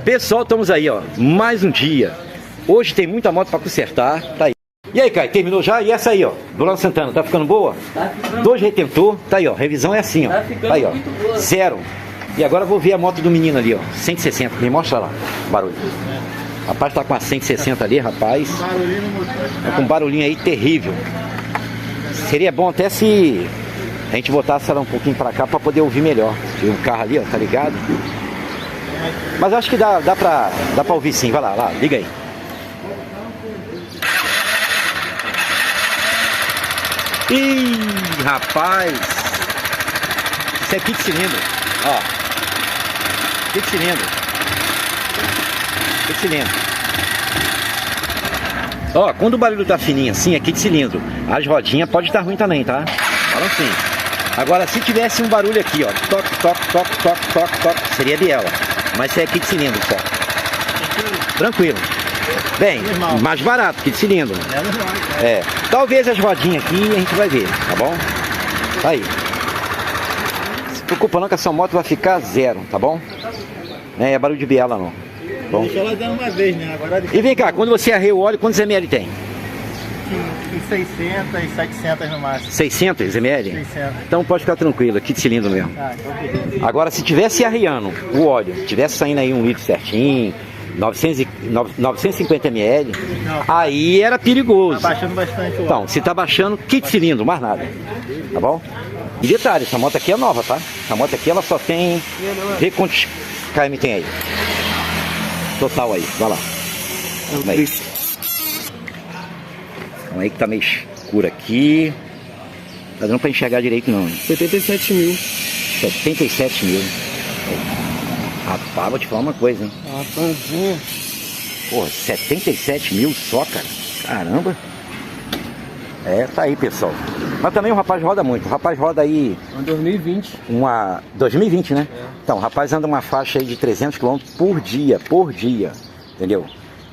Pessoal, estamos aí, ó, mais um dia. Hoje tem muita moto para consertar, tá aí. E aí, Caio, terminou já? E essa aí, ó, do Lano Santana, tá ficando boa? Tá ficando. 2 retentor, tá aí, ó, revisão é assim, ó. Tá ficando tá aí, ó, muito boa. 0. E agora eu vou ver a moto do menino ali, ó, 160. Me mostra lá, barulho. Rapaz, tá com a 160 ali, rapaz. Tá com um barulhinho aí terrível. Seria bom até se a gente botasse ela um pouquinho pra cá pra poder ouvir melhor. Tem um carro ali, ó, tá ligado? Mas acho que dá pra ouvir sim. Vai lá, liga aí. Ih, rapaz. Isso é kit cilindro. Ó. Kit cilindro. Kit cilindro. Ó, quando o barulho tá fininho assim, é kit cilindro. As rodinhas pode estar ruim também, tá? Fala assim. Agora, se tivesse um barulho aqui, ó, toque, toque, toque, toque, toque, toque, seria biela. Mas isso é kit cilindro só. Tranquilo. Bem, mais barato, kit cilindro. É. Talvez as rodinhas aqui a gente vai ver, tá bom? Tá aí. Se preocupa não que essa moto vai ficar 0, tá bom? Não é barulho de biela não. Bom. Deixa ela dando uma vez, né? Agora E vem cá, quando você arreia o óleo, quantos ml tem? em 600 e 700 no máximo. 600 ml? 600. Então pode ficar tranquilo, kit cilindro mesmo. Ah, então beleza. Agora, se tivesse arreando o óleo, tivesse saindo aí 1 litro certinho, 950 ml, Não. aí era perigoso. Tá baixando bastante o Então, se tá baixando, kit cilindro, mais nada. Tá bom? E detalhe, essa moto aqui é nova, tá? Essa moto aqui, ela só tem... Vê quantos km tem aí. Total aí, vai lá. Vamos aí. Vamos aí que tá meio escuro aqui. Tá dando pra enxergar direito não, hein? 77 mil. 77 mil. Rapaz, vou te falar uma coisa, hein? Ah, pãozinha. Porra, 77 mil só, cara. Caramba. É, tá aí, pessoal. Mas também o rapaz roda muito. O rapaz roda aí... Em 2020. 2020, né? É. Então, o rapaz anda uma faixa aí de 300 km por dia. Entendeu?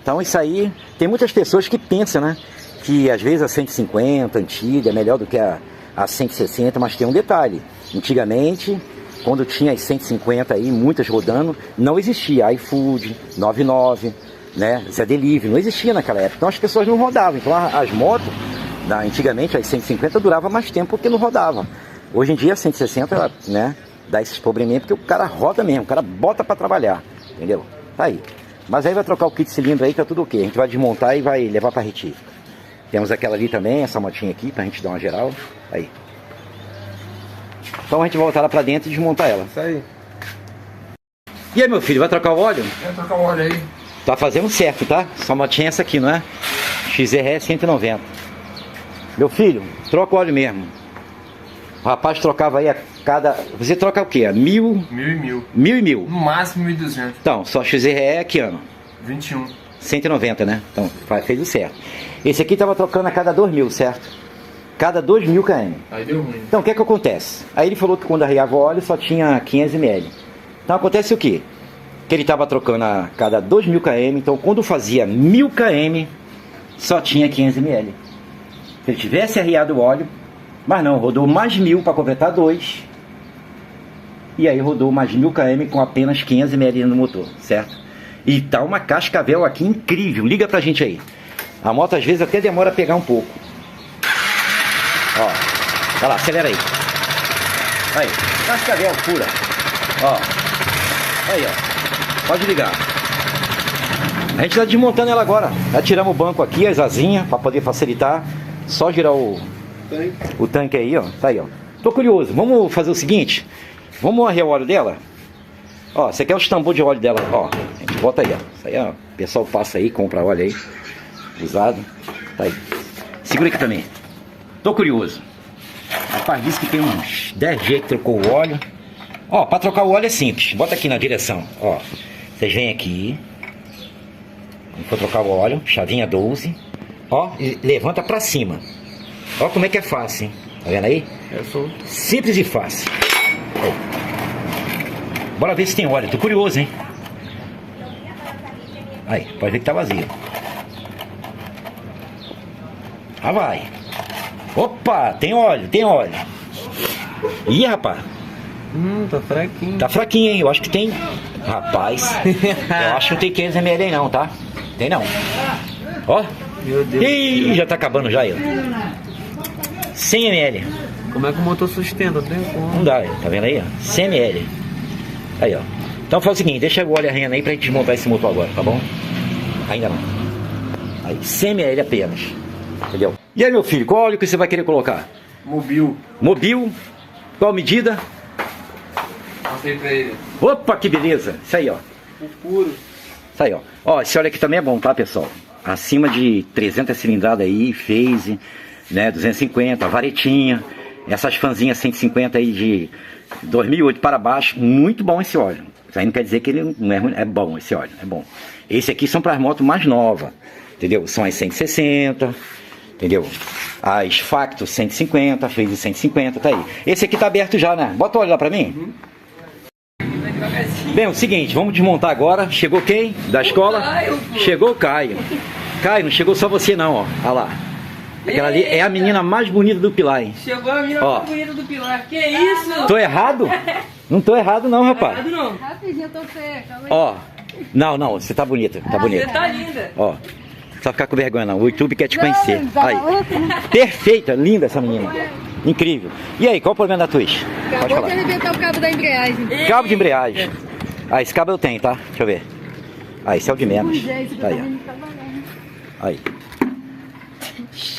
Então, isso aí... Tem muitas pessoas que pensam, né? Que às vezes a 150 antiga é melhor do que a 160, mas tem um detalhe. Antigamente... Quando tinha as 150 aí, muitas rodando, não existia iFood, 99, né, Zé Delivery, não existia naquela época. Então as pessoas não rodavam. Então as motos, antigamente as 150 durava mais tempo porque não rodava. Hoje em dia a 160, né, dá esses probleminha porque o cara roda mesmo, o cara bota para trabalhar, entendeu? Tá aí. Mas aí vai trocar o kit cilindro aí, tá tudo ok. A gente vai desmontar e vai levar para retífica. Temos aquela ali também, essa motinha aqui, pra gente dar uma geral. Aí. Então a gente vai voltar lá pra dentro e desmontar ela. Isso aí. E aí, meu filho, vai trocar o óleo? Vai trocar o óleo aí. Tá fazendo certo, tá? Só motinha essa aqui, não é? XRE 190. Meu filho, troca o óleo mesmo. O rapaz trocava aí a cada... Você troca o quê? A 1000? 1000 e 1000. 1000 e 1000. No máximo 1200. Então, só XRE é que ano? 21. 190, né? Então, fez o certo. Esse aqui tava trocando a cada 2000, certo? Cada 2000 km. Aí deu ruim. Então, o que é que acontece? Aí ele falou que quando arreava o óleo só tinha 500 ml. Então, acontece o quê? Que ele estava trocando a cada 2000 km, então quando fazia 1000 km, só tinha 500 ml. Se ele tivesse arreado o óleo, mas não, rodou mais 1000 para completar 2. E aí rodou mais 1000 km com apenas 500 ml no motor, certo? E tá uma cascavel aqui incrível. Liga pra gente aí. A moto às vezes até demora a pegar um pouco. Ó, vai lá, acelera aí. Aí, cascavel pura. Ó, aí, ó. Pode ligar. A gente tá desmontando ela agora. Já tiramos o banco aqui, as asinhas, para poder facilitar. Só girar o tanque aí, ó. Tá aí, ó. Tô curioso. Vamos fazer o seguinte. Vamos arrear o óleo dela. Ó, você quer os tambor de óleo dela? Ó, a gente bota aí, ó. Isso aí, ó. O pessoal passa aí, compra óleo aí. Usado. Tá aí. Segura aqui também. Tô curioso. Rapaz, disse que tem uns 10 dias que trocou o óleo. Ó, pra trocar o óleo é simples. Bota aqui na direção. Ó, vocês vêm aqui. Quando for trocar o óleo, chavinha 12. Ó, e levanta pra cima. Ó como é que é fácil, hein? Tá vendo aí? Simples e fácil. Ó. Bora ver se tem óleo. Tô curioso, hein? Aí, pode ver que tá vazio. Ah, vai. Opa, tem óleo, tem óleo. Ih, rapaz. Tá fraquinho. Tá fraquinho, hein? Eu acho que tem Rapaz, eu acho que não tem 500 ml aí não, tá? Tem não. Ó. Meu Deus. Ih, já tá acabando já aí. 100 ml. Como é que o motor sustenta? Não tem como. Não dá, tá vendo aí? Ó? 100 ml. Aí, ó. Então faz o seguinte, deixa o óleo arranhando aí pra gente desmontar esse motor agora, tá bom? Ainda não. Aí, 100 ml apenas. Entendeu? E aí, meu filho, qual óleo que você vai querer colocar? Mobil. Mobil? Qual medida? Passei pra ele. Opa, que beleza! Isso aí, ó. O puro. Isso aí, ó. Ó, esse óleo aqui também é bom, tá, pessoal? Acima de 300 cilindradas aí, phase, né, 250, varetinha, essas fanzinhas 150 aí de 2008 para baixo, muito bom esse óleo. Isso aí não quer dizer que ele não é ruim, é bom esse óleo, é bom. Esse aqui são para as motos mais novas, entendeu? São as 160, entendeu? As Facto 150, phase 150, tá aí. Esse aqui tá aberto já, né? Bota o óleo lá pra mim. Bem, é o seguinte, vamos desmontar agora. Chegou quem? Da escola? Caio, chegou o Caio. Caio, não chegou só você não, ó. Olha lá. Aquela ali é a menina mais bonita do Pilar, hein? Chegou a menina Ó. mais bonita do Pilar. Que isso? Tô errado? Não tô errado não, rapaz. Errado não. Rapidinho, eu tô feia, calma aí. Ó. Não, não, você tá bonita, tá Você bonita. tá linda. Ó. Só ficar com vergonha não. O YouTube quer te conhecer. Não, tá Aí. maluco? Perfeita, linda essa menina. Incrível. E aí, qual o problema da Twitch? Pode Acabou de falar. arrebentar o cabo da embreagem. Cabo de embreagem. Ah, esse cabo eu tenho, tá? Deixa eu ver. Ah, esse é o de menos. Gente, que eu Aí, tô ó. vindo trabalhar. Aí.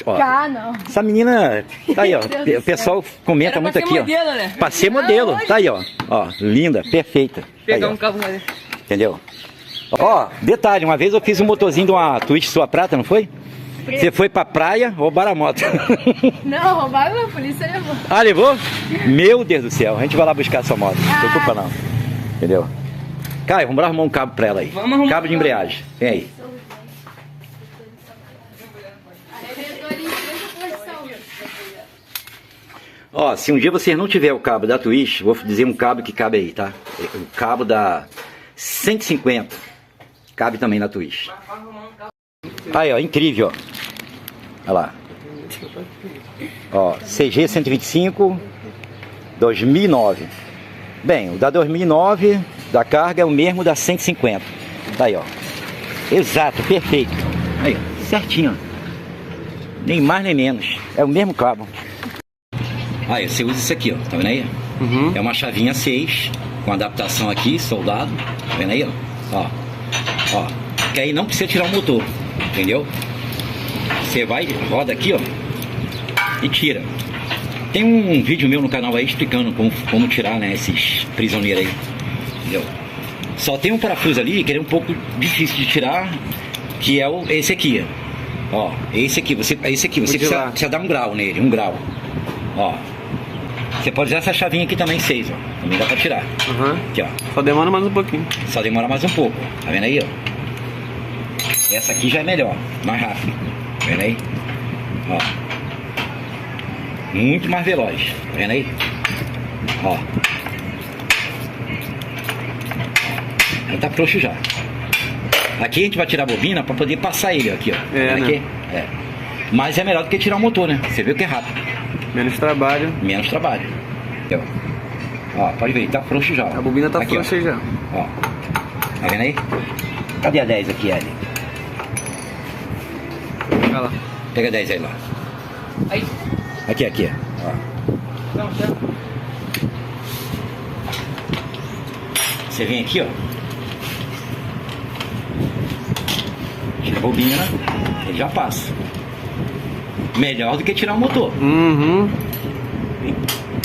Ó, Ah, não. essa menina, tá aí, ó. Meu Deus O pessoal comenta Era pra muito ser aqui, modelo, ó. né? Pra ser modelo, tá aí, ó. Ó, linda, perfeita. Aí, Pegar ó. um cabo mais. Entendeu? Ó, detalhe, uma vez eu fiz um motorzinho de uma Twitch Sua Prata, não foi? Você foi pra praia, roubaram a moto. Não, roubaram a polícia levou. Ah, levou? Meu Deus do céu, a gente vai lá buscar sua moto. Não se preocupa não. Entendeu? Caio, vamos arrumar um cabo pra ela aí. Vamos arrumar Cabo de um cabo. embreagem. Vem aí. Ó, se um dia vocês não tiver o cabo da Twitch, vou dizer um cabo que cabe aí, tá? O cabo da 150. Cabe também na Twitch. Aí, ó, incrível, ó. Olha lá. Ó, CG 125 2009. Bem, o da 2009 da carga é o mesmo da 150. Tá aí, ó. Exato, perfeito. Aí, ó, certinho, ó. Nem mais nem menos. É o mesmo cabo. Aí, você usa isso aqui, ó. Tá vendo aí? Uhum. É uma chavinha 6 com adaptação aqui, soldado. Tá vendo aí, ó? Ó. Que aí não precisa tirar o motor. Entendeu? Você vai, roda aqui, ó. E tira. Tem um vídeo meu no canal aí explicando como tirar, né, esses prisioneiros aí. Entendeu? Só tem um parafuso ali que ele é um pouco difícil de tirar, que é esse aqui, ó. Esse aqui, você precisa dar um grau nele, um grau. Ó. Você pode usar essa chavinha aqui também, 6, ó. Também dá pra tirar. Uhum. Aqui, ó. Só demora mais um pouquinho. Só demora mais um pouco. Tá vendo aí, ó? Essa aqui já é melhor, mais rápido. Tá vendo aí? Ó. Muito mais veloz. Tá vendo aí? Ó. Aí tá frouxo já. Aqui a gente vai tirar a bobina pra poder passar ele, aqui, ó. É, Vendo né? aqui? É. Mas é melhor do que tirar o motor, né? Você viu que é rápido. Menos trabalho. Menos trabalho. Entendeu? Ó, pode ver, tá frouxo já. Ó. A bobina tá Aqui, ó. frouxa já. Ó. Tá vendo aí? Cadê a 10 aqui, Eli? Olha lá. Pega a 10 aí lá. Aí. Aqui, ó. Não, tá. Você vem aqui, ó. Tira a bobina, ele já passa. Melhor do que tirar o motor. Uhum.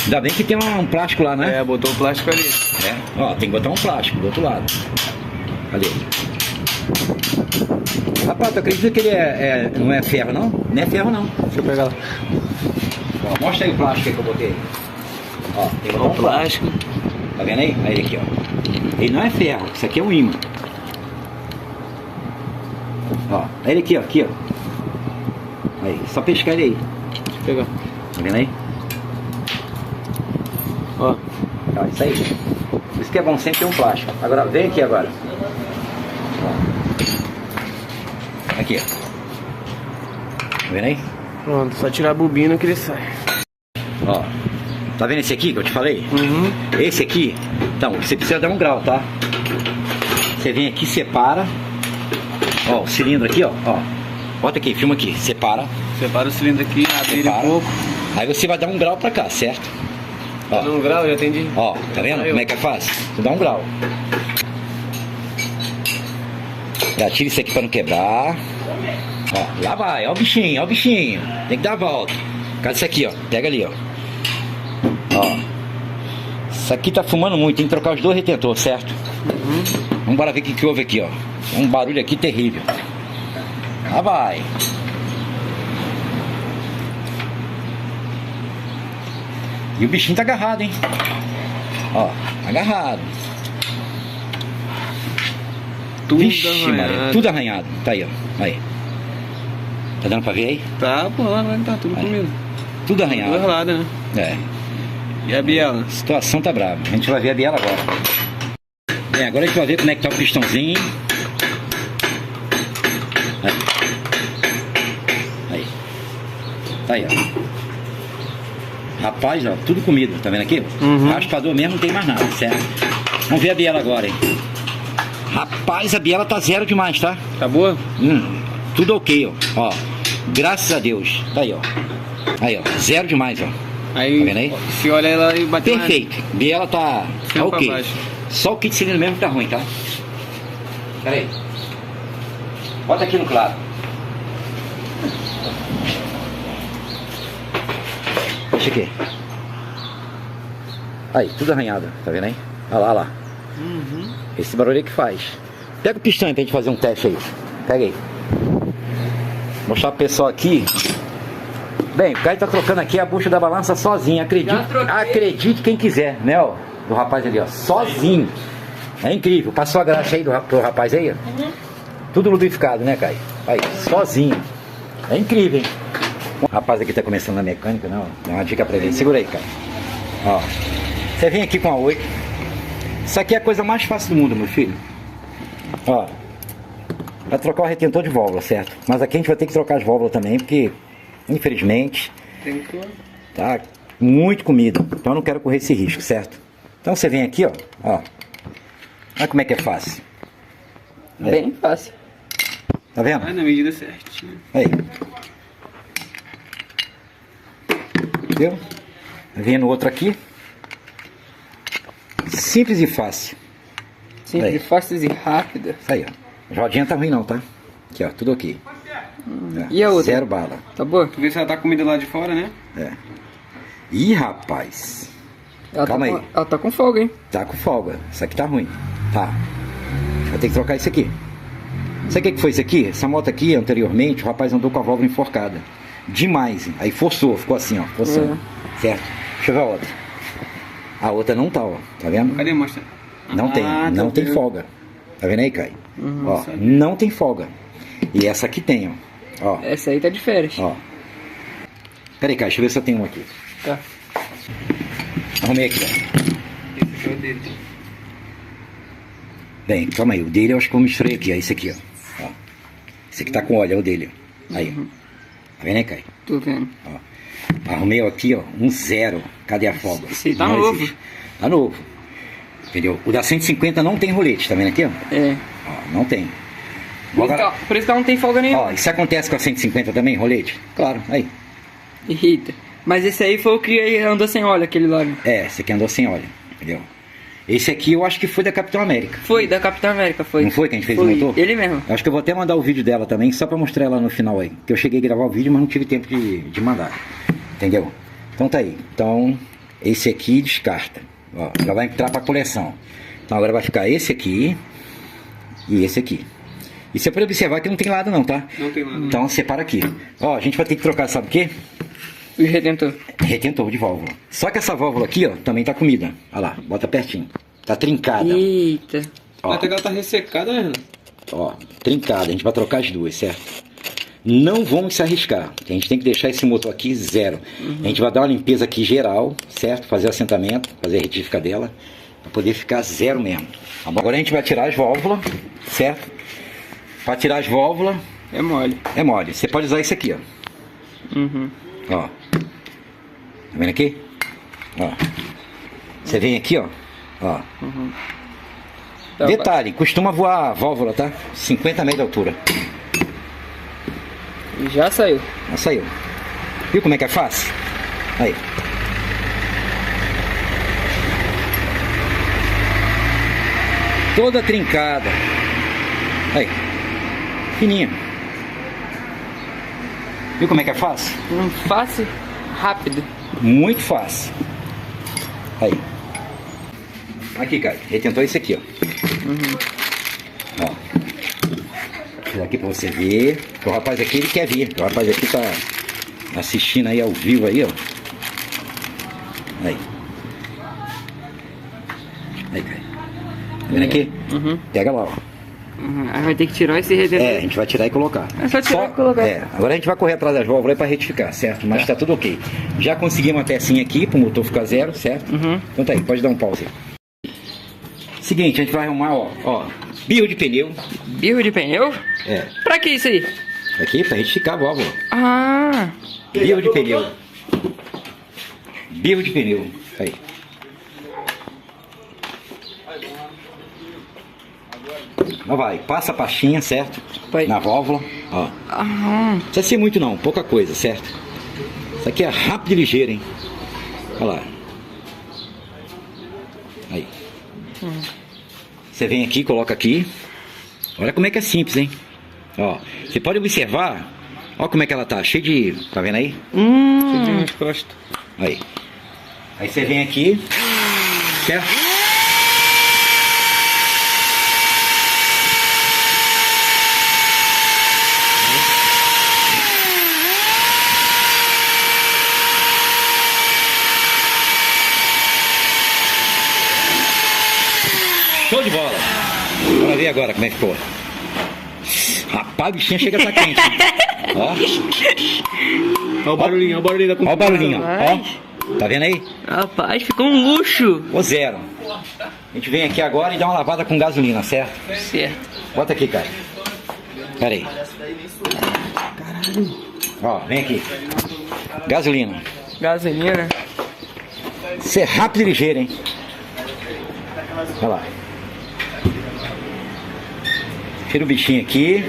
Ainda bem que tem um plástico lá, né? É, botou o plástico ali. É. Ó, tem que botar um plástico do outro lado. Cadê? Rapaz, tu acredita que ele não é ferro, não? Não é ferro, não. Deixa eu pegar lá. Ó, mostra aí o plástico aí que eu botei. Ó, tem que botar Ó, um o plástico. Tá vendo aí? Aí ele aqui, ó. Ele não é ferro, isso aqui é um imã. Ó, ele aqui, ó, aqui, ó. Aí, só pescar ele aí. Deixa eu pegar. Tá vendo aí? Ó. Ó, isso aí. Isso que é bom sempre ter um plástico. Agora, vem aqui agora. Ó. Aqui, ó. Tá vendo aí? Pronto, só tirar a bobina que ele sai. Ó. Tá vendo esse aqui que eu te falei? Uhum. Esse aqui, então, você precisa dar um grau, tá? Você vem aqui, separa. Ó, o cilindro aqui, ó. Bota aqui, filma aqui. Separa. Separa o cilindro aqui, abre ele um Separa. pouco. Aí você vai dar um grau pra cá, certo? Ó, Dá um grau, já entendi. ó, tá vendo como é que é fácil? Você dá um grau. Já tira isso aqui pra não quebrar. Ó, lá vai, ó o bichinho, ó o bichinho. Tem que dar a volta. Cadê isso aqui, ó? Pega ali, ó. Ó. Isso aqui tá fumando muito, tem que trocar os dois retentores, certo? Vamos bora ver o que houve aqui, ó. Um barulho aqui terrível. Lá vai. E o bichinho tá agarrado, hein? Ó, agarrado. Tudo Vixe, arranhado. Maria, tudo arranhado. Tá aí, ó. Aí. Tá dando pra ver aí? Tá, pô, lá tá tudo comido. Tudo Tudo arranhado. arrelado, né? É. E a biela? A situação tá brava. A gente vai ver a biela agora. Bem, agora a gente vai ver como é que tá o pistãozinho. Aí. Tá aí, ó. Rapaz, ó, tudo comido. Tá vendo aqui? Raspador mesmo não tem mais nada, certo? Vamos ver a biela agora, hein? Rapaz, a biela tá zero demais, tá? Tá boa? Tudo ok, ó. Graças a Deus. Tá aí, ó. Aí, ó. Zero demais, ó. Aí, Tá vendo aí? se olha ela e bater Perfeito. Biela tá Fica pra ok. baixo. Só o kit cilindro mesmo que tá ruim, tá? Pera aí. Bota aqui no claro. Deixa aqui. Aí, tudo arranhado. Tá vendo aí? Olha lá, olha lá. Esse barulho aí que faz. Pega o pistão aí pra gente fazer um teste aí. Pega aí. Mostrar pro pessoal aqui. Bem, o Caio tá trocando aqui a bucha da balança sozinho. Acredite quem quiser, né, ó? Do rapaz ali, ó. Sozinho. É incrível. Passou a graxa aí pro rapaz aí, ó. Tudo lubrificado, né, Caio? Aí, sozinho. É incrível, hein? O rapaz aqui tá começando na mecânica, não. Dá uma dica pra ele. Segura aí, Caio. Ó. Você vem aqui com a 8. Isso aqui é a coisa mais fácil do mundo, meu filho. Ó. Vai trocar o retentor de válvula, certo? Mas aqui a gente vai ter que trocar as válvulas também, porque, infelizmente, tá muito comida. Então eu não quero correr esse risco, certo? Então você vem aqui, ó. Olha como é que é fácil. Bem fácil. Tá vendo? Vai na medida certinha. Aí. Viu? Vem no outro aqui. Simples e fácil. Simples, Aí. fáceis e rápidas. Isso aí, ó. A rodinha tá ruim não, tá? Aqui, ó. Tudo ok. E a outra? Zero bala. Tá boa? Tu vê se ela tá comida lá de fora, né? É. Ih, rapaz. Ela Calma tá aí. ela tá com folga, hein? Tá com folga. Isso aqui tá ruim. Tá. Vai ter que trocar isso aqui. Sabe o que foi isso aqui? Essa moto aqui, anteriormente, o rapaz andou com a válvula enforcada. Demais. Aí forçou, ficou assim, ó. Forçando. Certo? Deixa eu ver a outra. A outra não tá, ó. Tá vendo? Cadê? Mostra. Não tem. Não tem vendo. folga. Tá vendo aí, Caio? Ó, não tem folga. E essa aqui tem, ó. Ó. Essa aí tá de férias. Ó. Pera aí, Caio. Deixa eu ver se eu tenho um aqui. Tá. Arrumei aqui, ó. Esse aqui é o dele. Bem, calma aí. O dele eu acho que eu misturei aqui, ó. Esse aqui, ó. Esse aqui tá com óleo, é o dele. Ó. Aí, ó. Tá vendo aí, Caio? Tô vendo. Arrumei aqui, ó, um 0. Cadê a folga? Esse aí tá Não novo. existe. Tá novo. Entendeu? O da 150 não tem rolete, tá vendo aqui, ó? É. Ó, não tem. Então, por isso que ela não tem folga nenhuma. Ó, isso acontece com a 150 também, rolete? Claro, aí. Irrita. Mas esse aí foi o que andou sem óleo, aquele lá. Né? É, esse aqui andou sem óleo, entendeu? Esse aqui eu acho que foi da Capitão América. Foi, da Capitão América, foi. Não foi que a gente fez Foi, o motor? ele mesmo. Eu acho que eu vou até mandar o vídeo dela também, só pra mostrar ela no final aí. Que eu cheguei a gravar o vídeo, mas não tive tempo de mandar. Entendeu? Então tá aí. Então, esse aqui descarta. Ó, já vai entrar pra coleção. Então agora vai ficar esse aqui e esse aqui. E você pode observar que não tem lado não, tá? Não tem lado. Então separa aqui. Ó, a gente vai ter que trocar, sabe o quê? O redentor. Retentor de válvula. Só que essa válvula aqui, ó, também tá comida. Olha lá, bota pertinho. Tá trincada. Eita. Ó, Até que ela tá ressecada, né? ó, trincada. A gente vai trocar as duas, certo? Não vamos se arriscar. A gente tem que deixar esse motor aqui zero. A gente vai dar uma limpeza aqui geral, certo? Fazer o assentamento, fazer a retífica dela, para poder ficar zero mesmo. Agora a gente vai tirar as válvulas, certo? Para tirar as válvulas É mole. é mole. Você pode usar isso aqui, ó. Ó. Tá vendo aqui? Ó. Você vem aqui, ó. Ó. Tá, Detalhe, costuma voar a válvula, tá? 50 metros de altura. Já saiu. Já saiu. Viu como é que é fácil? Aí. Toda trincada. Aí. Fininha. Viu como é que é fácil? Fácil, rápido. Muito fácil. Aí. Aqui, cara. Retentor esse aqui, ó. Ó. Vou tirar aqui pra você ver. O rapaz aqui, ele quer vir. O rapaz aqui tá assistindo aí ao vivo aí, ó. Aí. Aí, cara. Tá vendo aqui? Pega lá, ó. Aí vai ter que tirar esse retentor. É, a gente vai tirar e colocar. É só tirar e colocar. É, agora a gente vai correr atrás das válvulas para retificar, certo? Mas tá tudo ok. Já conseguimos uma pecinha aqui pro motor ficar zero, certo? Então tá aí, pode dar um pause aí. Seguinte, a gente vai arrumar, ó, birro de pneu. Birro de pneu? É, Pra que isso aí? aqui pra retificar a válvula. Ah, Birro de pneu. Birro de pneu. Aí. Ó, vai, passa a pastinha, certo? Vai. Na válvula, ó. Não precisa ser muito não, pouca coisa, certo? Isso aqui é rápido e ligeiro, hein? Olha lá. Aí. Você vem aqui, coloca aqui. Olha como é que é simples, hein? Ó, você pode observar. Ó como é que ela tá, cheia de... Tá vendo aí? Nas costas. Aí. Aí você vem aqui, certo? Show de bola! Bora ver agora como é que ficou. Rapaz, o bichinho chega a estar quente. Ó. Olha o barulhinho, olha o barulhinho da Ó o barulhinho, Rapaz. ó. Tá vendo aí? Rapaz, ficou um luxo. O zero. A gente vem aqui agora e dá uma lavada com gasolina, certo? Certo. Bota aqui, cara. Pera aí. Ó, vem aqui. Gasolina. Gasolina. Isso é rápido e ligeiro, hein? Olha lá. Tira o bichinho aqui.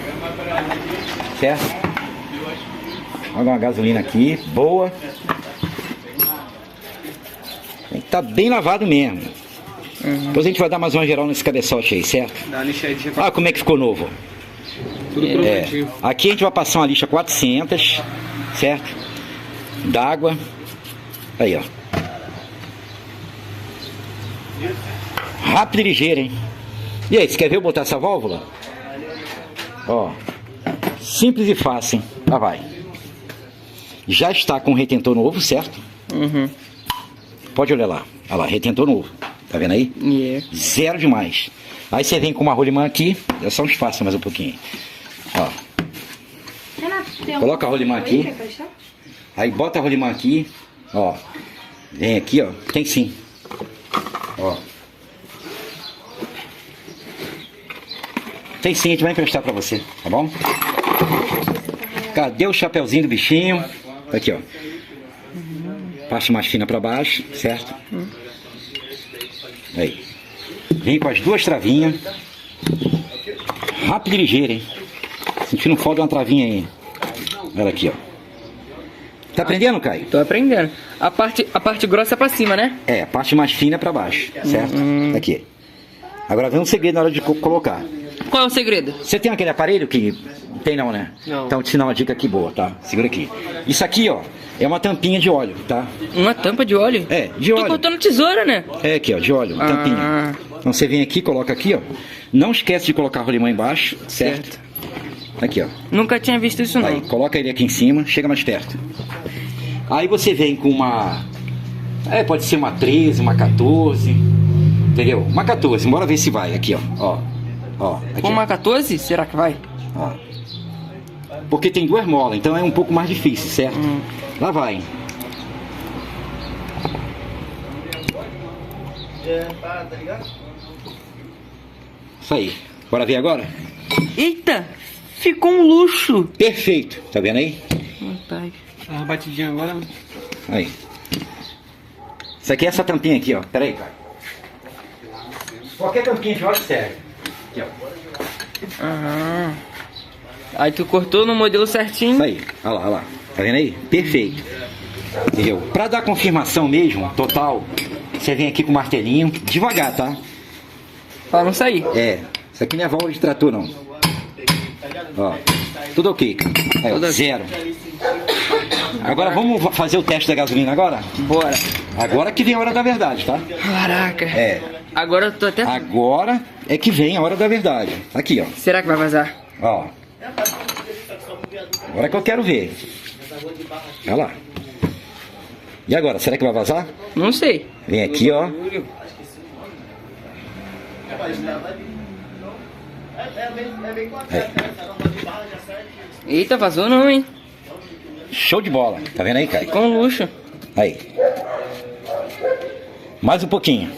Certo? Olha uma gasolina aqui. Boa. Tem que estar bem lavado mesmo. Depois a gente vai dar mais uma geral nesse cabeçote aí, certo? Dá uma lixadinha, Olha como é que ficou novo. tudo É, prontinho. aqui a gente vai passar uma lixa 400, certo? D'água. Aí, ó. Rápido e ligeiro, hein? E aí, você quer ver eu botar essa válvula? Ó. Simples e fácil, hein? Lá vai. Já está com retentor novo, certo? Pode olhar lá. Olha lá, retentor novo. Tá vendo aí? Yeah. Zero demais. Aí você vem com uma rolimã aqui. É só um espaço mais um pouquinho. Ó. Coloca a rolimã aqui. Aí bota a rolimã aqui. Ó. Vem aqui, ó. Tem sim. Ó. Tem sim, a gente vai emprestar pra você, tá bom? Cadê o chapeuzinho do bichinho? Aqui, ó. Parte mais fina pra baixo, certo? Aí. Vem com as duas travinhas. Rápido e ligeiro, hein? Sentindo falta de uma travinha aí. Olha aqui, ó. Tá aprendendo, Caio? Tô aprendendo. A parte grossa é pra cima, né? É, a parte mais fina é pra baixo, certo? Aqui. Agora vem um segredo na hora de colocar. Qual é o segredo? Você tem aquele aparelho que... Tem não, né? Não. Então vou te ensinar uma dica aqui boa, tá? Segura aqui. Isso aqui, ó, é uma tampinha de óleo, tá? Uma tampa de óleo? É, de Tô óleo. cortando tesoura, né? É aqui, ó, de óleo, uma tampinha. Então você vem aqui, coloca aqui, ó. Não esquece de colocar a rolimã embaixo, certo? Aqui, ó. Nunca tinha visto isso, não. Aí, coloca ele aqui em cima, chega mais perto. Aí você vem com uma... pode ser uma 13, uma 14, entendeu? Uma 14, bora ver se vai, aqui, ó. Ó, aqui, Com uma 14? Será que vai? ó. Porque tem duas molas, então é um pouco mais difícil, certo? Lá vai. Isso aí. Bora ver agora? Eita! Ficou um luxo! Perfeito. Tá vendo aí? Rapaz. Uma batidinha agora. Aí. Isso aqui é essa tampinha aqui, ó. Pera aí, cara. Qualquer tampinha de óleo serve. Aqui, ó. Aham. Aí tu cortou no modelo certinho. Isso aí, olha lá, olha lá. Tá vendo aí? Perfeito. Entendeu? Pra dar confirmação mesmo, total, você vem aqui com o martelinho, devagar, tá? Pra não sair. É, isso aqui não é válvula de trator não. Ó, tudo ok. Aí, ó, Tudo ok. zero. Agora vamos fazer o teste da gasolina agora? Bora. Agora que vem a hora da verdade, tá? Caraca. É, Agora eu tô até... agora é que vem a hora da verdade. Aqui, ó. Será que vai vazar? Ó. Agora que eu quero ver. Olha lá. E agora, será que vai vazar? Não sei. Vem aqui, ó. Eita, vazou não, hein? Show de bola. Tá vendo aí, Caio? Com luxo. Aí. Mais um pouquinho.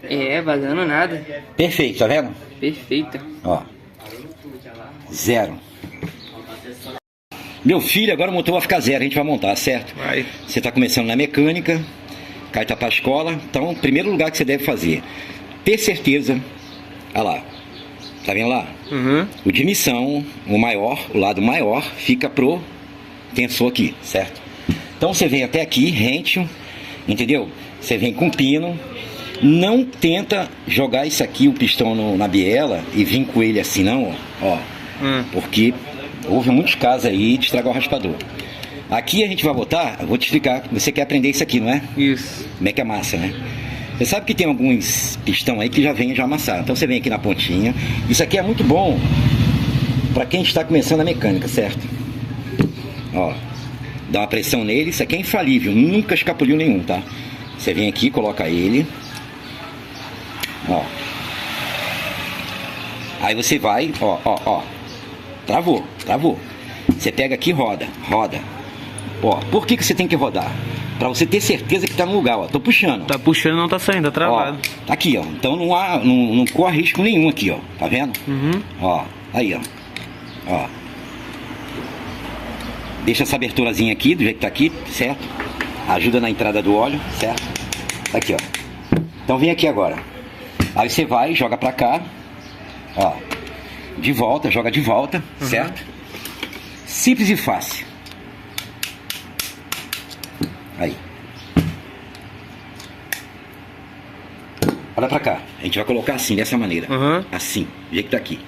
É, vazando nada. Perfeito, tá vendo? Perfeita. Ó. Zero. Meu filho, agora o motor vai ficar zero, a gente vai montar, certo? Vai. Você tá começando na mecânica, Caio tá pra escola, então, primeiro lugar que você deve fazer, ter certeza, olha lá, tá vendo lá? Uhum. O de missão, o maior, o lado maior, fica pro tensor aqui, certo? Então você vem até aqui, rente, entendeu? Você vem com pino, não tenta jogar isso aqui, o pistão na biela, e vir com ele assim não, ó, porque houve muitos casos aí de estragar o raspador. Aqui a gente vai botar, eu vou te explicar, você quer aprender isso aqui, não é? Isso. Como é que amassa, né? Você sabe que tem alguns pistão aí que já vem já amassado. Então você vem aqui na pontinha. Isso aqui é muito bom para quem está começando a mecânica, certo? Ó, dá uma pressão nele. Isso aqui é infalível, nunca escapuliu nenhum, tá? Você vem aqui, coloca ele. Ó. Aí você vai, ó. Travou. Você pega aqui e roda. Ó, por que você tem que rodar? Pra você ter certeza que tá no lugar, ó. Tô puxando. Tá puxando, não tá saindo, tá travado. Ó, tá aqui, ó. Então não corre risco nenhum aqui, ó. Tá vendo? Uhum. Ó, aí, ó. Ó. Deixa essa aberturazinha aqui, do jeito que tá aqui, certo? Ajuda na entrada do óleo, certo? Tá aqui, ó. Então vem aqui agora. Aí você vai, joga pra cá. Ó. De volta, joga de volta, certo? Simples e fácil. Aí. Olha pra cá. A gente vai colocar assim, dessa maneira. Uhum. Assim, do jeito que tá aqui.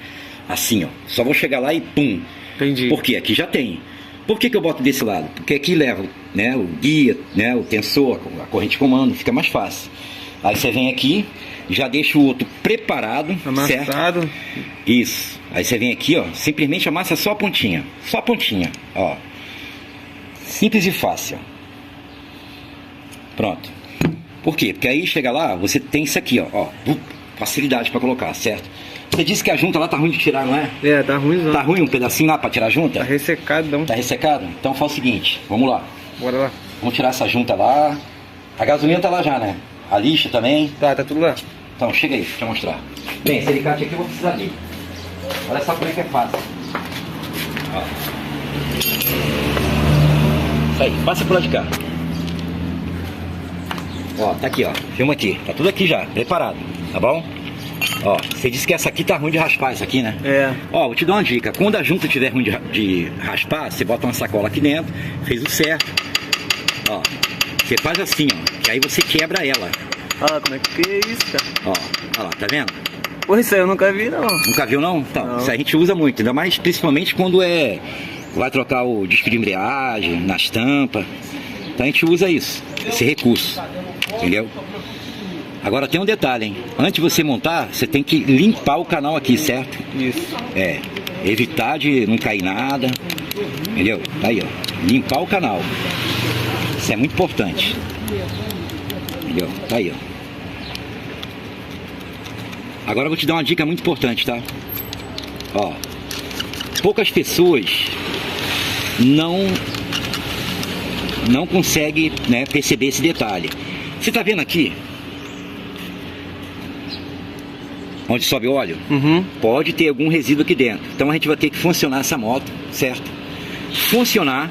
Assim, ó. Só vou chegar lá e pum. Entendi. Por quê? Aqui já tem. Por que eu boto desse lado? Porque aqui leva, né, o guia, né, o tensor, a corrente de comando, fica mais fácil. Aí você vem aqui, já deixa o outro preparado, certo? Amassado. Isso. Aí você vem aqui, ó, simplesmente amassa só a pontinha. Só a pontinha, ó. Simples e fácil. Pronto. Por quê? Porque aí chega lá, você tem isso aqui, ó. Facilidade pra colocar, certo? Você disse que a junta lá tá ruim de tirar, não é? É, tá ruimzão. Tá ruim um pedacinho lá pra tirar a junta? Tá ressecadão. Tá ressecado? Então faz o seguinte, vamos lá. Bora lá. Vamos tirar essa junta lá. A gasolina tá lá já, né? A lixa também. Tá tudo lá. Então, chega aí, deixa eu mostrar. Bem, esse alicate aqui eu vou precisar dele. Olha só como é que é fácil. Ó. Isso aí, passa por lá de cá. Ó, tá aqui, ó. Filma aqui. Tá tudo aqui já, preparado. Tá bom? Ó, você disse que essa aqui tá ruim de raspar, essa aqui, né? É. Ó, vou te dar uma dica. Quando a junta tiver ruim de raspar, você bota uma sacola aqui dentro, fez o certo. Ó, você faz assim, ó, que aí você quebra ela. Olha lá como é que é isso, cara. Ó, olha lá, tá vendo? Pô, isso aí eu nunca vi, não. Nunca viu, não? Então, Não. isso a gente usa muito, ainda mais principalmente quando vai trocar o disco de embreagem, nas tampas. Então a gente usa isso, esse recurso, entendeu? Agora tem um detalhe, hein? Antes de você montar, você tem que limpar o canal aqui, certo? Isso. É, evitar de não cair nada, entendeu? Tá aí, ó, limpar o canal. Isso é muito importante. Entendeu? Tá aí, ó. Agora eu vou te dar uma dica muito importante, tá? Ó, poucas pessoas não conseguem, né, perceber esse detalhe. Você tá vendo aqui? Onde sobe o óleo? Uhum. Pode ter algum resíduo aqui dentro. Então a gente vai ter que funcionar essa moto, certo? Funcionar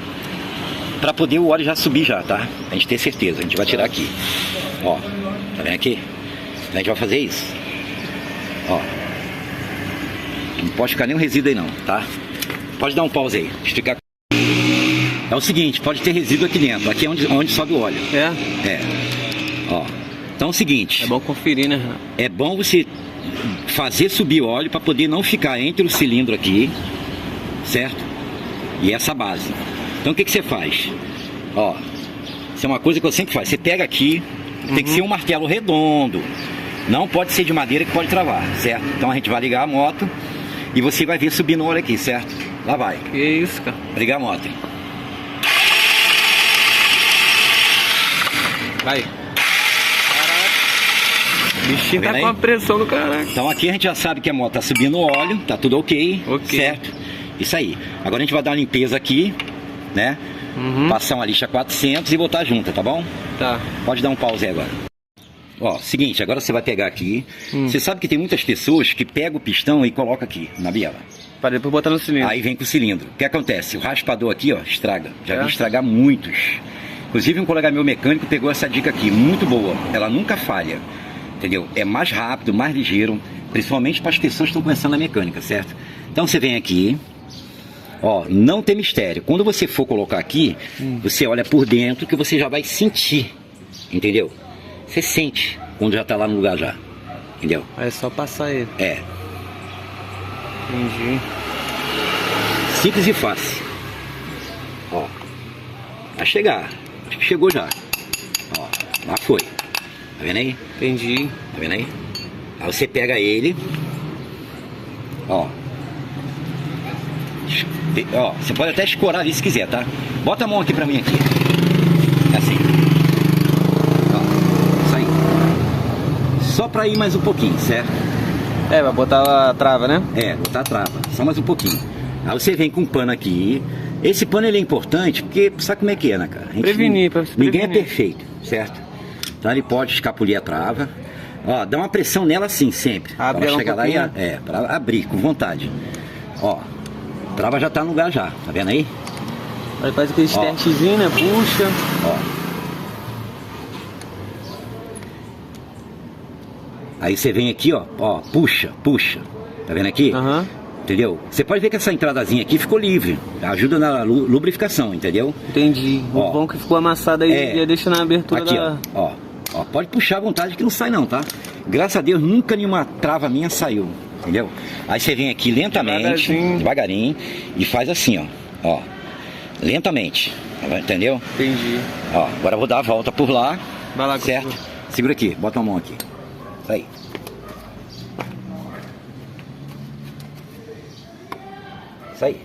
pra poder o óleo já subir já, tá? A gente ter certeza. A gente vai tirar aqui. Ó, tá vendo aqui? A gente vai fazer isso. Ó. Não pode ficar nenhum resíduo aí não, tá? Pode dar um pause aí, esticar. É o seguinte, pode ter resíduo aqui dentro. Aqui é onde sobe o óleo. É. Ó. Então é o seguinte. É bom conferir, né? É bom você fazer subir o óleo para poder não ficar entre o cilindro aqui, certo? E essa base. Então o que você faz? Ó, isso é uma coisa que eu sempre faço. Você pega aqui, tem que ser um martelo redondo. Não pode ser de madeira que pode travar, certo? Então a gente vai ligar a moto e você vai ver subindo o óleo aqui, certo? Lá vai. Que isso, cara. Ligar a moto. Hein? Vai. O bichinho Tá tá vendo com aí? a pressão do caralho. Então aqui a gente já sabe que a moto tá subindo o óleo, tá tudo ok, certo? Isso aí. Agora a gente vai dar uma limpeza aqui, né? Passar uma lixa 400 e botar junto, tá bom? Tá. Pode dar um pause aí agora. Ó, seguinte, agora você vai pegar aqui. Você sabe que tem muitas pessoas que pegam o pistão e colocam aqui, na biela. Pra depois botar no cilindro. Aí vem com o cilindro. O que acontece? O raspador aqui, ó, estraga. Já vi estragar muitos. Inclusive um colega meu mecânico pegou essa dica aqui, muito boa. Ela nunca falha, entendeu? É mais rápido, mais ligeiro, principalmente para as pessoas que estão começando a mecânica, certo? Então você vem aqui, ó, não tem mistério. Quando você for colocar aqui, você olha por dentro que você já vai sentir, entendeu? Você sente quando já tá lá no lugar já, entendeu? Aí é só passar ele. É, Entendi. simples e fácil. Ó, vai chegar, acho que chegou já. Ó, lá foi. Tá vendo aí? Entendi. Tá vendo aí? Aí você pega ele. Ó. Ó, você pode até escorar ali se quiser, tá? Bota a mão aqui pra mim aqui. É assim. Ó, isso aí. Só pra ir mais um pouquinho, certo? É, vai botar a trava, né? É, botar a trava. Só mais um pouquinho. Aí você vem com um pano aqui. Esse pano ele é importante porque sabe como é que é, né, cara? A gente Prevenir, pra se ninguém é prevenir. perfeito, certo? Então ele pode escapulir a trava. Ó, dá uma pressão nela assim sempre. Abre Pra ela um chegar lá e pouquinho. pra abrir com vontade. Ó, a trava já tá no lugar já, tá vendo aí? Aí faz aquele Ó. startzinho, né? Puxa. Ó. Aí você vem aqui, ó, puxa. Tá vendo aqui? Aham. Entendeu? Você pode ver que essa entradazinha aqui ficou livre. Ajuda na lubrificação, entendeu? Entendi. O Ó. bom que ficou amassado aí É. já deixa na abertura Aqui, da... ó, pode puxar à vontade que não sai não, tá? Graças a Deus nunca nenhuma trava minha saiu, entendeu? Aí você vem aqui lentamente, devagarinho e faz assim, ó, lentamente, entendeu? Entendi. Ó, agora eu vou dar a volta por lá, Vai lá, certo? Cocô. Segura aqui, bota a mão aqui, isso aí. Isso aí.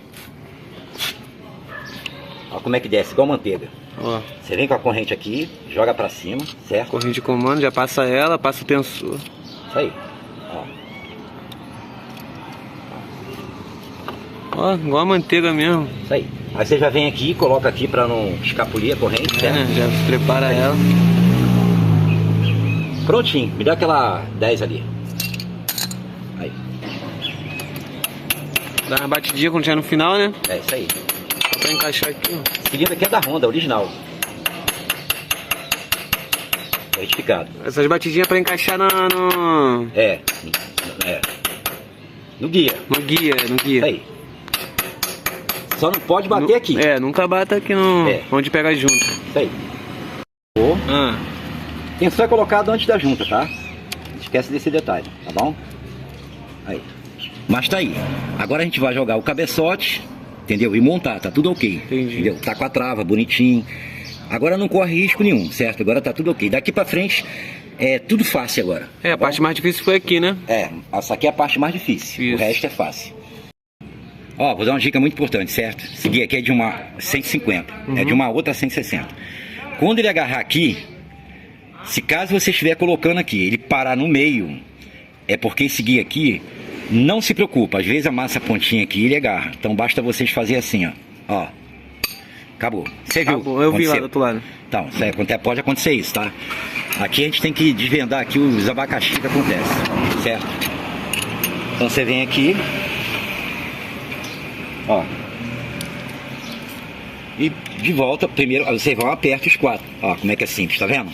Ó como é que desce, igual manteiga. Ó, Você vem com a corrente aqui, joga pra cima, certo? corrente de comando, já passa ela, passa o tensor. Isso aí. Ó. Ó, igual a manteiga mesmo. Isso aí. Aí você já vem aqui, coloca aqui pra não escapulir a corrente, É, certo? né? Já prepara ela. Prontinho, me dá aquela 10 ali. Aí, Dá uma batidinha quando tiver no final, né? é isso aí. Só pra encaixar aqui, ó. Esse cilindro aqui é da Honda, original. Certificado. Essas batidinhas pra encaixar no É. No guia. guia, no guia. Isso aí. Só não pode bater aqui. É, nunca bata aqui no... É. onde pega junto. Isso aí. Ó. Ah, Tem só colocado antes da junta, tá? Não esquece desse detalhe, tá bom? Aí. Mas tá aí. Agora a gente vai jogar o cabeçote, entendeu? E montar, tá tudo ok. Entendi. Entendeu? Tá com a trava, bonitinho. Agora não corre risco nenhum, certo? Agora tá tudo ok. Daqui pra frente é tudo fácil agora. é, a tá bom? parte mais difícil foi aqui, né? É, essa aqui é a parte mais difícil. Isso. O resto é fácil. Ó, vou dar uma dica muito importante, certo? Esse guia aqui é de uma 150, é de uma outra 160. Quando ele agarrar aqui, se caso você estiver colocando aqui, ele parar no meio, é porque esse guia aqui, não se preocupa, às vezes amassa a pontinha aqui e ele agarra. Então basta vocês fazerem assim, ó. Acabou. Você viu? Acabou, eu vi lá Aconteceu. do outro lado. Então, pode acontecer isso, tá? Aqui a gente tem que desvendar aqui os abacaxi que acontecem, certo? Então você vem aqui, ó. e de volta, primeiro, você vai aperta os 4. Ó, como é que é simples, tá vendo?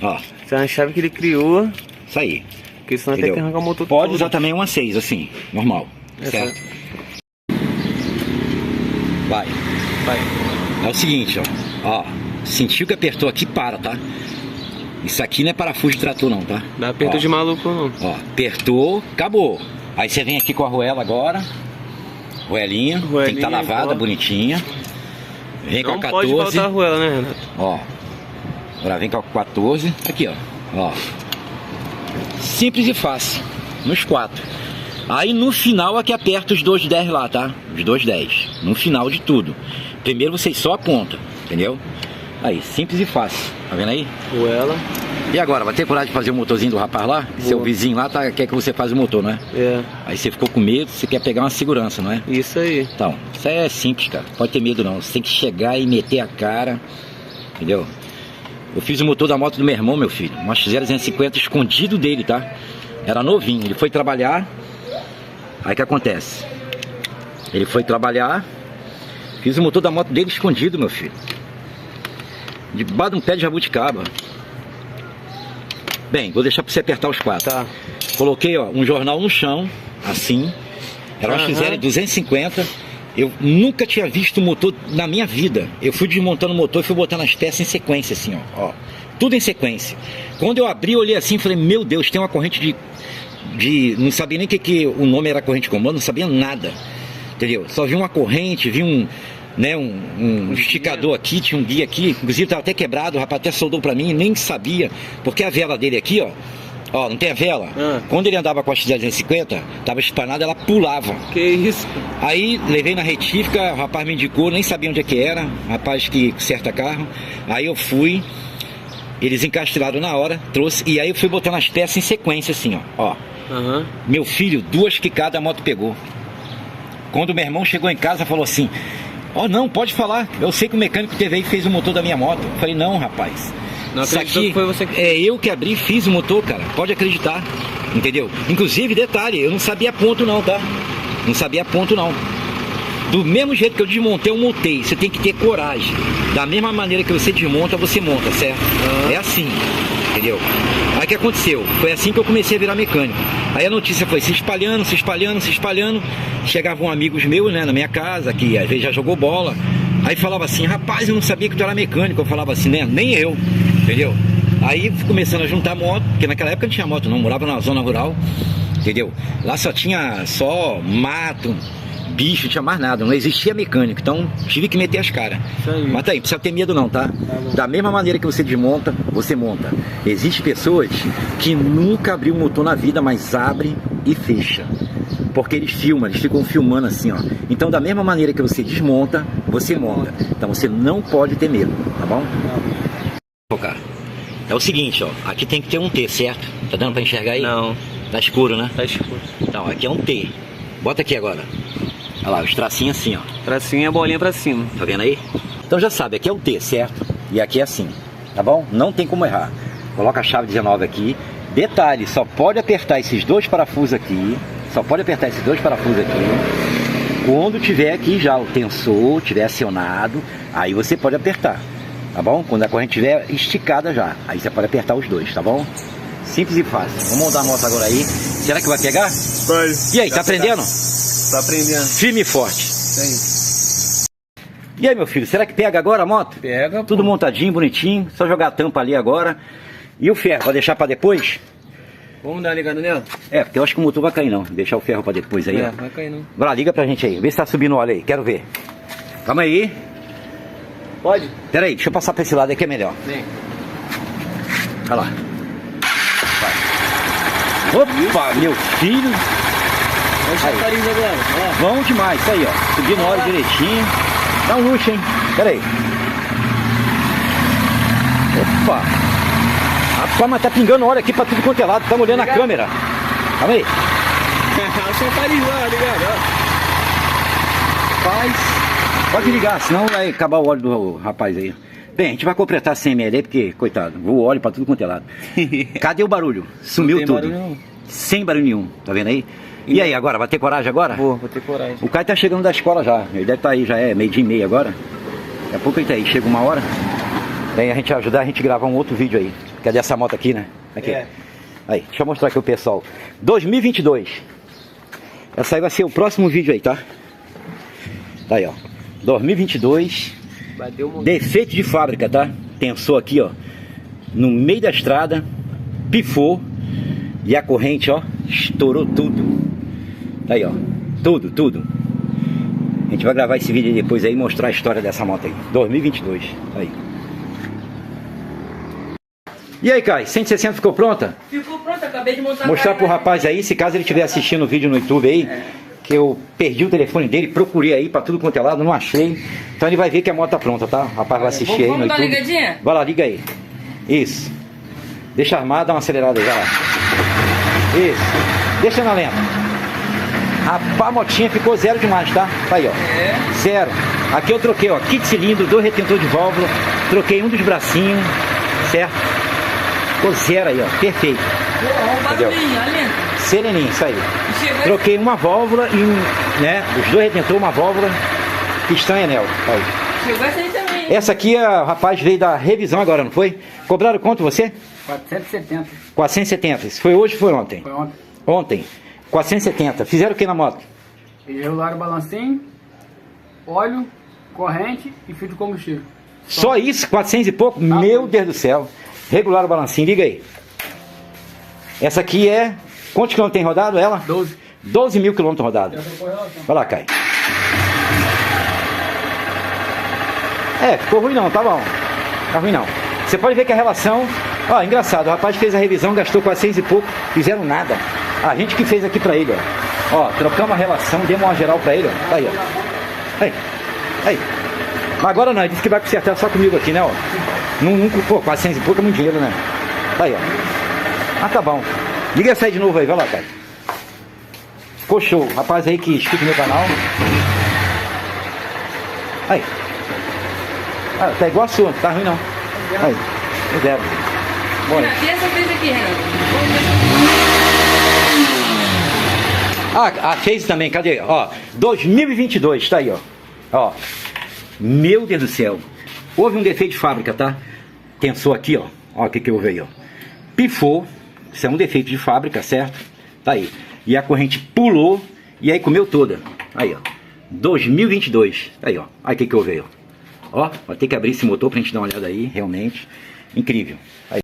Ó, Essa é uma chave que ele criou, isso aí. porque senão tem que arrancar o motor Pode todo. usar também uma 6, assim, normal. Certo? Vai. É o seguinte, ó. Sentiu que apertou aqui, para, tá? Isso aqui não é parafuso de trator não, tá? Dá aperto de maluco não. Ó, apertou, acabou. Aí você vem aqui com a arruela agora. Arruelinha, tem que estar lavada, bonitinha. Vem com a Não 14. pode faltar a arruela, né, Renato? Ó. Agora vem com a 14. Aqui, ó. Simples e fácil. Nos 4. Aí no final é que aperta os 210 lá, tá? Os 210. No final de tudo. Primeiro vocês só apontam, entendeu? Aí, simples e fácil. Tá vendo aí? Arruela. E agora, vai ter coragem de fazer o motorzinho do rapaz lá? Seu vizinho lá quer que você faça o motor, não é? É. Aí você ficou com medo, você quer pegar uma segurança, não é? Isso aí. Então, isso aí é simples, cara. Pode ter medo não. Você tem que chegar e meter a cara. Entendeu? Eu fiz o motor da moto do meu irmão, meu filho. Um XZ250 escondido dele, tá? Era novinho. Ele foi trabalhar. Aí o que acontece? Ele foi trabalhar. Fiz o motor da moto dele escondido, meu filho. Debaixo de um pé de jabuticaba. Bem, vou deixar pra você apertar os 4. Tá. Coloquei, ó, um jornal no chão, assim. Era uma XL250. Eu nunca tinha visto motor na minha vida. Eu fui desmontando o motor e fui botando as peças em sequência, assim, ó. Tudo em sequência. Quando eu abri, eu olhei assim e falei, meu Deus, tem uma corrente de... Não sabia nem que o nome era corrente comum, não sabia nada. Entendeu? Só vi uma corrente, vi um esticador aqui, tinha um guia aqui, inclusive estava até quebrado, o rapaz até soldou pra mim, nem sabia, porque a vela dele aqui, ó, não tem a vela? Quando ele andava com a XL250, tava espanada, ela pulava. Que isso? Aí levei na retífica, o rapaz me indicou, nem sabia onde é que era, rapaz que conserta carro. Aí eu fui, eles encastraram na hora, trouxe, e aí eu fui botando as peças em sequência assim, ó. Meu filho, 2 quicadas a moto pegou. Quando meu irmão chegou em casa, falou assim, não, pode falar, eu sei que o mecânico teve aí e fez o motor da minha moto. Eu falei, não, rapaz, Não isso acreditou aqui que foi você que... é eu que abri e fiz o motor, cara, pode acreditar, entendeu? Inclusive, detalhe, eu não sabia ponto não, tá? Não sabia ponto não. Do mesmo jeito que eu desmontei, eu montei. Você tem que ter coragem. Da mesma maneira que você desmonta, você monta, certo? É assim, entendeu? Aí o que aconteceu? Foi assim que eu comecei a virar mecânico. Aí a notícia foi se espalhando, se espalhando, se espalhando. Chegavam amigos meus, né, na minha casa, que às vezes já jogou bola. Aí falava assim, rapaz, eu não sabia que tu era mecânico. Eu falava assim, né, nem eu, entendeu? Aí fui começando a juntar moto, porque naquela época não tinha moto não, morava na zona rural, entendeu? Lá só tinha mato, bicho, não tinha mais nada, não existia mecânico, então tive que meter as caras. Mas tá aí, não precisa ter medo não, tá? Da mesma maneira que você desmonta, você monta. Existem pessoas que nunca abriu um motor na vida, mas abre e fecha. Porque eles filmam, eles ficam filmando assim, ó. Então da mesma maneira que você desmonta, você monta. Então você não pode ter medo, tá bom? Cara, é o seguinte, ó, aqui tem que ter um T, certo? Tá dando pra enxergar aí? Não. Tá escuro, né? Tá escuro. Então, aqui é um T. Bota aqui agora. Olha lá, os tracinhos assim, ó. Tracinho é a bolinha pra cima. Tá vendo aí? Então já sabe, aqui é o T, certo? E aqui é assim, tá bom? Não tem como errar. Coloca a chave 19 aqui. Detalhe, só pode apertar esses 2 parafusos aqui. Só pode apertar esses 2 parafusos aqui quando tiver aqui já o tensor, tiver acionado. Aí você pode apertar, tá bom? Quando a corrente estiver esticada já. Aí você pode apertar os 2, tá bom? Simples e fácil. Vamos montar a moto agora aí. Será que vai pegar? Vai. E aí, tá aprendendo? Tá aprendendo. Firme e forte. Sim. E aí, meu filho, será que pega agora a moto? Pega. Tudo montadinho, bonitinho. Só jogar a tampa ali agora. E o ferro, vai deixar pra depois? Vamos dar uma ligada nela? É, porque eu acho que o motor vai cair não. Deixar o ferro pra depois aí, ó. Vai cair não. Vai lá, liga pra gente aí. Vê se tá subindo o óleo aí. Quero ver. Calma aí. Pode? Pera aí, deixa eu passar pra esse lado aqui, é melhor. Vem. Olha lá. Vai. Opa, meu filho. Olha o chafariz agora. Ó. Bom demais, isso aí, ó. Subindo o óleo direitinho. Dá um luxo, hein. Pera aí. Opa. Rapaz, mas tá pingando óleo aqui pra tudo quanto é lado. Tá olhando a câmera. Calma aí. Olha o chafariz lá, ligado, ó. Rapaz, pode ligar, senão vai acabar o óleo do rapaz aí. Bem, a gente vai completar 100 ml aí, porque, coitado, voa óleo pra tudo quanto é lado. Cadê o barulho? Sumiu tudo. Barulho, não. Sem barulho nenhum, tá vendo aí? E aí, agora, vai ter coragem agora? Vou ter coragem. O Caio tá chegando da escola já, ele deve estar aí, já é 12:30 agora. Daqui a pouco ele tá aí, chega uma hora. Vem a gente ajudar a gente gravar um outro vídeo aí. Cadê essa moto aqui, né? Aqui. É. Aí, deixa eu mostrar aqui o pessoal. 2022. Essa aí vai ser o próximo vídeo aí, tá? Tá aí, ó. 2022. Bateu um Defeito de fábrica, tá? Tensou aqui, ó. No meio da estrada. Pifou. E a corrente, ó. Estourou tudo. Tá aí, ó. Tudo. A gente vai gravar esse vídeo aí depois aí e mostrar a história dessa moto aí. 2022. Tá aí. E aí, Kai? 160 ficou pronta? Ficou pronto, acabei de montar. Mostrar pro rapaz aí, se caso ele estiver assistindo o vídeo no YouTube aí, que eu perdi o telefone dele, procurei aí pra tudo quanto é lado, não achei. Então ele vai ver que a moto tá pronta, tá? O rapaz vai assistir aí no Vamos dar uma YouTube. ligadinha? Vai lá, liga aí. Isso. Deixa armar, dá uma acelerada aí, vai lá. Isso. Deixa na lenta. A motinha ficou zero demais, tá? Tá aí, ó. Zero. Aqui eu troquei, ó, kit cilindro, 2 retentor de válvula, troquei um dos bracinhos, certo? Ficou zero aí, ó, perfeito. Ó, o barulhinho, olha lenta. Sereninho, isso aí. Chegou Troquei uma válvula e um, né, os 2 retentores, uma válvula, pistão e anel. Tá aí. Chegou essa aí também. hein? Essa aqui, o rapaz veio da revisão agora, não foi? Cobraram quanto você? 470. 470. Isso foi hoje ou foi ontem? Foi ontem. Ontem. 470. Fizeram o que na moto? Eles regularam o balancinho, óleo, corrente e fio de combustível. Só isso? 400 e pouco? Meu Deus do céu. Regular o balancinho, liga aí. Essa aqui é... Quantos quilômetros tem rodado ela? 12. 12 mil quilômetros rodados. Vai lá, Kai. Ficou ruim não, tá bom. Tá ruim não. Você pode ver que a relação... Ó, engraçado, o rapaz fez a revisão, gastou 400 e pouco, fizeram nada. A gente que fez aqui pra ele, ó. Ó, trocamos a relação, demos uma geral pra ele, ó. Tá aí, ó. Aí. Mas agora não, ele disse que vai consertar só comigo aqui, né, ó. Pô, 400 e pouco é muito dinheiro, né? Tá aí, ó. Ah, tá bom. Liga essa aí de novo aí, vai lá, cara. Ficou show. Rapaz aí que escuta o meu canal. Aí. Ah, tá igual a sua, tá ruim não. Aí, zero. Bora. E essa vez aqui, Renato? Ah, a Chase também, cadê? Ó, 2022, tá aí, ó. Ó, meu Deus do céu. Houve um defeito de fábrica, tá? Tensou aqui, ó. Ó, o que que houve aí, ó. Pifou. Isso é um defeito de fábrica, certo? Tá aí. E a corrente pulou e aí comeu toda. Aí, ó. 2022. Aí, ó. Aí o que que houve aí, ó. Ó, vai ter que abrir esse motor pra gente dar uma olhada aí, realmente. Incrível. Aí.